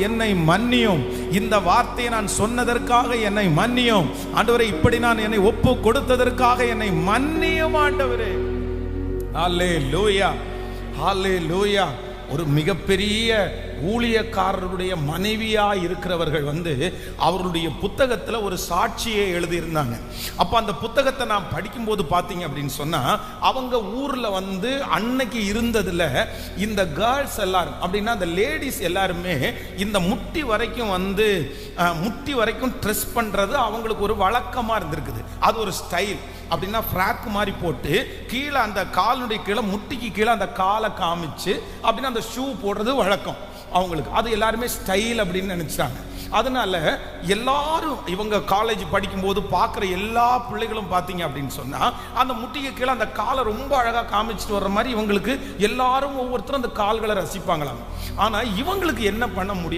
என்னை மன்னியும், இந்த வார்த்தையை நான் சொன்னதற்காக என்னை மன்னியும் ஆண்டவரே, இப்படி நான் என்னை ஒப்பு கொடுத்ததற்காக என்னை மன்னியும் ஆண்டவரே. ஹல்லேலூயா, ஹல்லேலூயா. ஒரு மிகப்பெரிய ஊழியக்காரருடைய மனைவியா இருக்கிறவர்கள் அவர்களுடைய புத்தகத்தில் ஒரு சாட்சியை எழுதியிருந்தாங்க. அப்போ அந்த புத்தகத்தை நான் படிக்கும்போது பார்த்தீங்க அப்படின்னு சொன்னா, அவங்க ஊர்ல அன்னைக்கு இருந்ததுல இந்த கேர்ள்ஸ் எல்லாரும் அப்படின்னா அந்த லேடிஸ் எல்லாருமே இந்த முட்டி வரைக்கும் ட்ரெஸ் பண்றது அவங்களுக்கு ஒரு வழக்கமா இருந்திருக்குது. அது ஒரு ஸ்டைல். அப்படின்னா ஃப்ராக் மாதிரி போட்டு கீழே அந்த காலுடைய கீழே முட்டிக்கு கீழே அந்த காலை காமிச்சு அப்படின்னா அந்த ஷூ போடுறது வழக்கம் அவங்களுக்கு. அது எல்லாருமே ஸ்டைல் அப்படின்னு நினைச்சாங்க. அதனால எல்லாரும் இவங்க காலேஜ் படிக்கும்போது பார்க்குற எல்லா பிள்ளைகளும் பார்த்தீங்க அப்படின்னு சொன்னா அந்த முட்டிக்கு கீழே அந்த காலை ரொம்ப அழகா காமிச்சிட்டு வர்ற மாதிரி இவங்களுக்கு எல்லாரும் ஒவ்வொருத்தரும் அந்த கால்களை ரசிப்பாங்களாம். ஆனா இவங்களுக்கு என்ன பண்ண முடியும்?